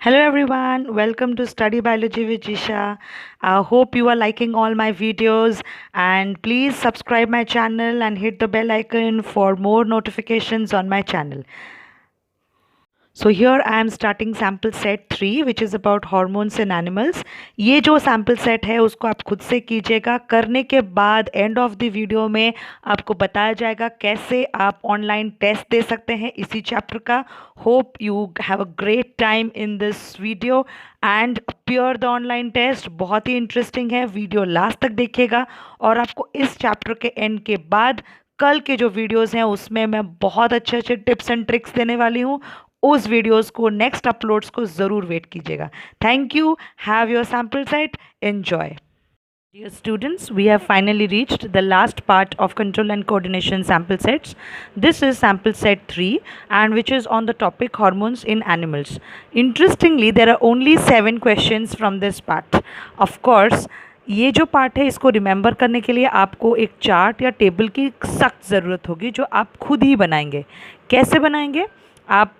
Hello everyone, welcome to Study Biology with Jisha. I hope you are liking all my videos and please subscribe my channel and hit the bell icon for more notifications on my channel. So here I am starting sample set 3 which is about hormones in animals. ये जो sample set है उसको आप खुद से कीजिएगा। करने के बाद एंड ऑफ द वीडियो में आपको बताया जाएगा कैसे आप ऑनलाइन टेस्ट दे सकते हैं इसी चैप्टर का। Hope you have a great time in this video and appear the online test. बहुत ही इंटरेस्टिंग है, वीडियो लास्ट तक देखिएगा और आपको इस चैप्टर के एंड के बाद कल के जो वीडियोस हैं उसमें मैं बहुत अच्छे अच्छे टिप्स एंड ट्रिक्स देने वाली हूँ। उस वीडियोस को नेक्स्ट अपलोड्स को ज़रूर वेट कीजिएगा। Thank you. Have your sample set, enjoy. Dear students, we have finally reached the last part of control and coordination sample sets. This is sample set 3 and which is on the topic hormones in animals. Interestingly, there are only 7 questions from this part. Of course, ये जो part है इसको remember करने के लिए आपको एक chart या टेबल की सख्त ज़रूरत होगी जो आप खुद ही बनाएंगे। कैसे बनाएंगे? आप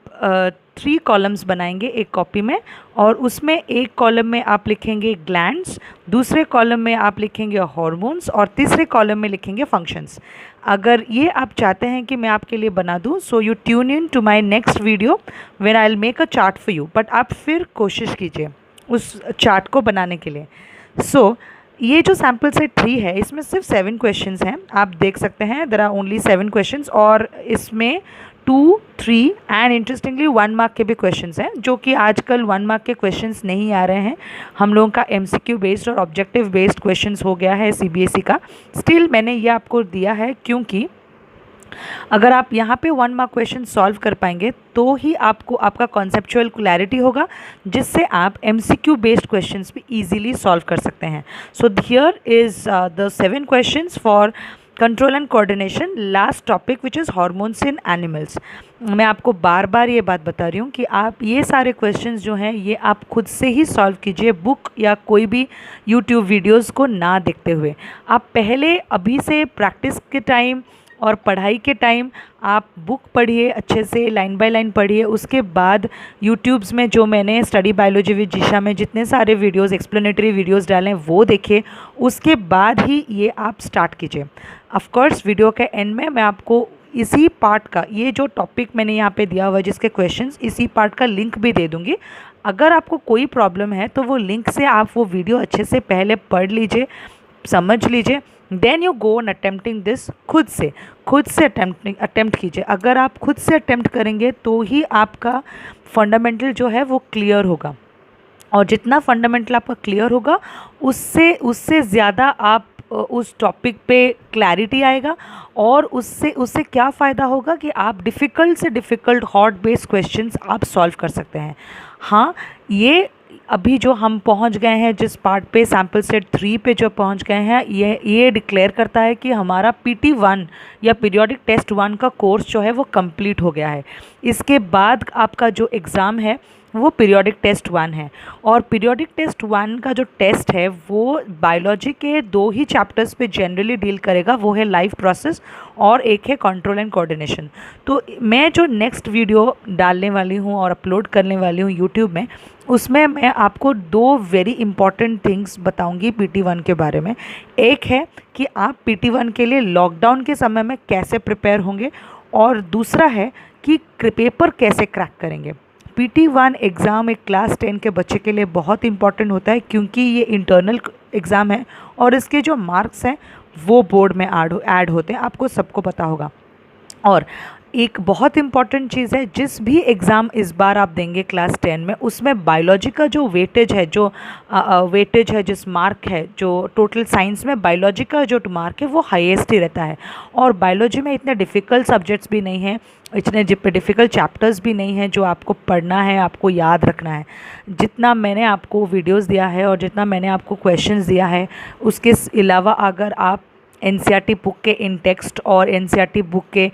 3 कॉलम्स बनाएंगे एक कॉपी में और उसमें एक कॉलम में आप लिखेंगे ग्लैंड्स, दूसरे कॉलम में आप लिखेंगे हार्मोन्स और तीसरे कॉलम में लिखेंगे फंक्शंस। अगर ये आप चाहते हैं कि मैं आपके लिए बना दूं, so you tune in to my next video when I will make a chart for you. But आप फिर कोशिश कीजिए उस चार्ट को बनाने के लिए। सो ये जो सैम्पल सेट 3 है इसमें सिर्फ 7 क्वेश्चंस हैं। आप देख सकते हैं देयर आर ओनली 7 क्वेश्चंस और इसमें 2, 3 एंड इंटरेस्टिंगली 1 मार्क के भी क्वेश्चंस हैं जो कि आजकल 1 मार्क के क्वेश्चंस नहीं आ रहे हैं। हम लोगों का एमसीक्यू बेस्ड और ऑब्जेक्टिव बेस्ड क्वेश्चंस हो गया है सीबीएसई का। स्टिल मैंने ये आपको दिया है क्योंकि अगर आप यहाँ पे 1 मार्क क्वेश्चन सॉल्व कर पाएंगे तो ही आपको आपका कॉन्सेप्चुअल क्लैरिटी होगा जिससे आप एमसीक्यू बेस्ड क्वेश्चंस भी इजीली सॉल्व कर सकते हैं। So here is the 7 questions for control and coordination, last topic which is hormones in animals. मैं आपको बार बार ये बात बता रही हूँ कि आप ये सारे क्वेश्चंस जो हैं ये आप खुद से ही सॉल्व कीजिए, बुक या कोई भी यूट्यूब वीडियोस को ना देखते हुए। आप पहले अभी से प्रैक्टिस के टाइम और पढ़ाई के टाइम आप बुक पढ़िए, अच्छे से लाइन बाय लाइन पढ़िए। उसके बाद यूट्यूब्स में जो मैंने स्टडी बायोलॉजी विद जिशा में जितने सारे वीडियोस एक्सप्लेनेटरी वीडियोस डाले हैं वो देखिए, उसके बाद ही ये आप स्टार्ट कीजिए। ऑफ कोर्स वीडियो के एंड में मैं आपको इसी पार्ट का, ये जो टॉपिक मैंने यहाँ पे दिया हुआ है जिसके क्वेश्चंस, इसी पार्ट का लिंक भी दे दूँगी। अगर आपको कोई प्रॉब्लम है तो वो लिंक से आप वो वीडियो अच्छे से पहले पढ़ लीजिए, समझ लीजिए, then you go on attempting this. खुद से अटेम्प्ट कीजिए। अगर आप खुद से अटेम्प्ट करेंगे तो ही आपका फंडामेंटल जो है वो क्लियर होगा और जितना फंडामेंटल आपका क्लियर होगा उससे ज़्यादा आप उस टॉपिक पे क्लैरिटी आएगा और उससे क्या फ़ायदा होगा कि आप डिफ़िकल्ट से डिफ़िकल्ट हॉट बेस्ड क्वेश्चंस आप सॉल्व कर सकते हैं। हाँ, ये अभी जो हम पहुंच गए हैं जिस पार्ट पे सैम्पल सेट 3 पे जो पहुंच गए हैं, ये डिक्लेयर करता है कि हमारा PT1 या पीरियोडिक टेस्ट 1 का कोर्स जो है वो कंप्लीट हो गया है। इसके बाद आपका जो एग्ज़ाम है वो पीरियोडिक टेस्ट 1 है और पीरियोडिक टेस्ट 1 का जो टेस्ट है वो बायोलॉजी के 2 ही चैप्टर्स पे जनरली डील करेगा, वो है लाइफ प्रोसेस और एक है कंट्रोल एंड कोऑर्डिनेशन। तो मैं जो नेक्स्ट वीडियो डालने वाली हूँ और अपलोड करने वाली हूँ यूट्यूब में, उसमें मैं आपको 2 वेरी इंपॉर्टेंट थिंग्स बताऊंगी PT1 के बारे में। एक है कि आप PT1 के लिए लॉकडाउन के समय में कैसे प्रिपेयर होंगे और दूसरा है कि पेपर कैसे क्रैक करेंगे। PT1 एग्ज़ाम एक क्लास 10 के बच्चे के लिए बहुत इंपॉर्टेंट होता है क्योंकि ये इंटरनल एग्ज़ाम है और इसके जो मार्क्स हैं वो बोर्ड में ऐड होते हैं, आपको सबको पता होगा। और एक बहुत इंपॉर्टेंट चीज़ है, जिस भी एग्ज़ाम इस बार आप देंगे क्लास 10 में, उसमें बायोलॉजी का जो वेटेज है, जिस मार्क है, जो टोटल साइंस में बायोलॉजी का जो मार्क है वो हाईएस्ट ही रहता है। और बायोलॉजी में इतने डिफ़िकल्ट सब्जेक्ट्स भी नहीं हैं, इतने डिफ़िकल्ट चैप्टर्स भी नहीं हैं जो आपको पढ़ना है, आपको याद रखना है। जितना मैंने आपको वीडियोस दिया है और जितना मैंने आपको क्वेश्चंस दिया है, उसके अलावा अगर आप एनसीईआरटी बुक के इन टेक्स्ट और एनसीईआरटी बुक के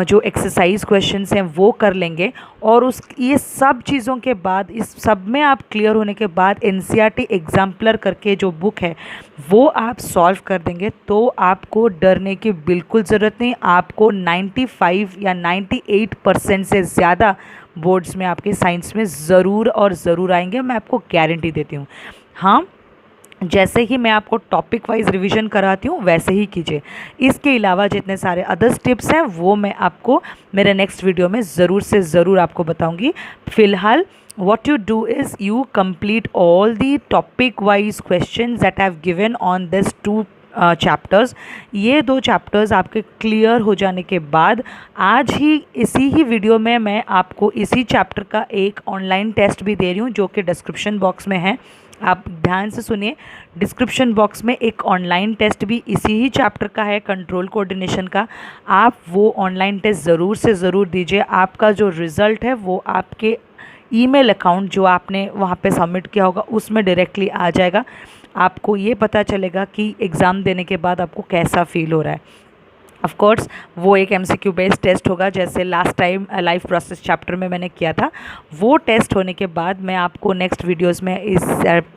जो एक्सरसाइज क्वेश्चंस हैं वो कर लेंगे और ये सब चीज़ों के बाद, इस सब में आप क्लियर होने के बाद एनसीईआरटी एग्जाम्पलर करके जो बुक है वो आप सॉल्व कर देंगे तो आपको डरने की बिल्कुल ज़रूरत नहीं। आपको 95 या 98% से ज़्यादा बोर्ड्स में आपके साइंस में ज़रूर और ज़रूर आएंगे, मैं आपको गारंटी देती हूँ। हाँ, जैसे ही मैं आपको टॉपिक वाइज रिवीजन कराती हूँ वैसे ही कीजिए। इसके अलावा जितने सारे अदर्स टिप्स हैं वो मैं आपको मेरे नेक्स्ट वीडियो में ज़रूर से ज़रूर आपको बताऊँगी। फ़िलहाल what you do is you complete all the topic wise questions that I have given on this two chapters. ये 2 चैप्टर्स आपके क्लियर हो जाने के बाद आज ही इसी ही वीडियो में मैं आपको इसी चैप्टर का एक ऑनलाइन टेस्ट भी दे रही हूँ जो कि डिस्क्रिप्शन बॉक्स में है। आप ध्यान से सुनिए, डिस्क्रिप्शन बॉक्स में एक ऑनलाइन टेस्ट भी इसी ही चैप्टर का है, कंट्रोल कोऑर्डिनेशन का। आप वो ऑनलाइन टेस्ट ज़रूर से ज़रूर दीजिए। आपका जो रिज़ल्ट है वो आपके ईमेल अकाउंट जो आपने वहाँ पे सबमिट किया होगा उसमें डायरेक्टली आ जाएगा। आपको ये पता चलेगा कि एग्ज़ाम देने के बाद आपको कैसा फ़ील हो रहा है। ऑफ कोर्स वो एक MCQ बेस्ड टेस्ट होगा, जैसे last time life process chapter में मैंने किया था। वो टेस्ट होने के बाद मैं आपको नेक्स्ट वीडियोस में इस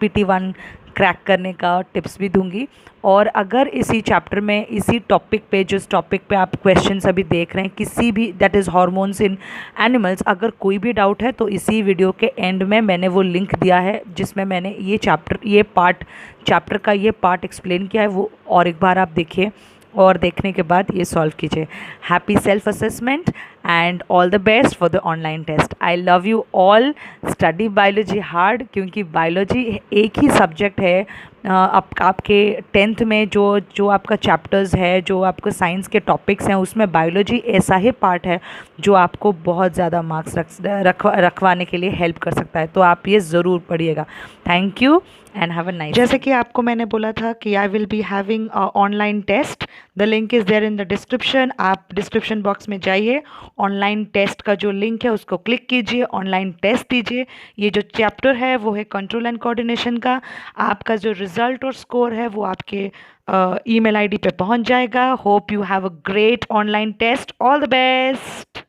PT1 क्रैक करने का टिप्स भी दूंगी। और अगर इसी चैप्टर में इसी टॉपिक पे, जिस टॉपिक पे आप क्वेश्चंस अभी देख रहे हैं, किसी भी that is hormones in animals, अगर कोई भी डाउट है तो इसी वीडियो के एंड में मैंने वो लिंक दिया है जिसमें मैंने ये चैप्टर का ये पार्ट एक्सप्लेन किया है। वो और एक बार आप देखिए और देखने के बाद ये सॉल्व कीजिए। Happy self assessment and all the best for the online test. I love you all. Study biology hard, क्योंकि बायोलॉजी एक ही सब्जेक्ट है आपके 10th में जो आपका चैप्टर्स है, जो आपको साइंस के टॉपिक्स हैं, उसमें बायोलॉजी ऐसा ही पार्ट है जो आपको बहुत ज़्यादा मार्क्स रखवाने के लिए हेल्प कर सकता है। तो आप ये ज़रूर पढ़िएगा। Thank you and have a nice. जैसे कि आपको मैंने बोला था कि I will be having online test, the link is there in the description. आप डिस्क्रिप्शन बॉक्स में जाइए, ऑनलाइन टेस्ट का जो लिंक है उसको क्लिक कीजिए, ऑनलाइन टेस्ट दीजिए। ये जो चैप्टर है वो है कंट्रोल एंड कोऑर्डिनेशन का। आपका जो रिजल्ट और स्कोर है वो आपके ईमेल आईडी पे पहुंच जाएगा। Hope you have a great online test. All the best.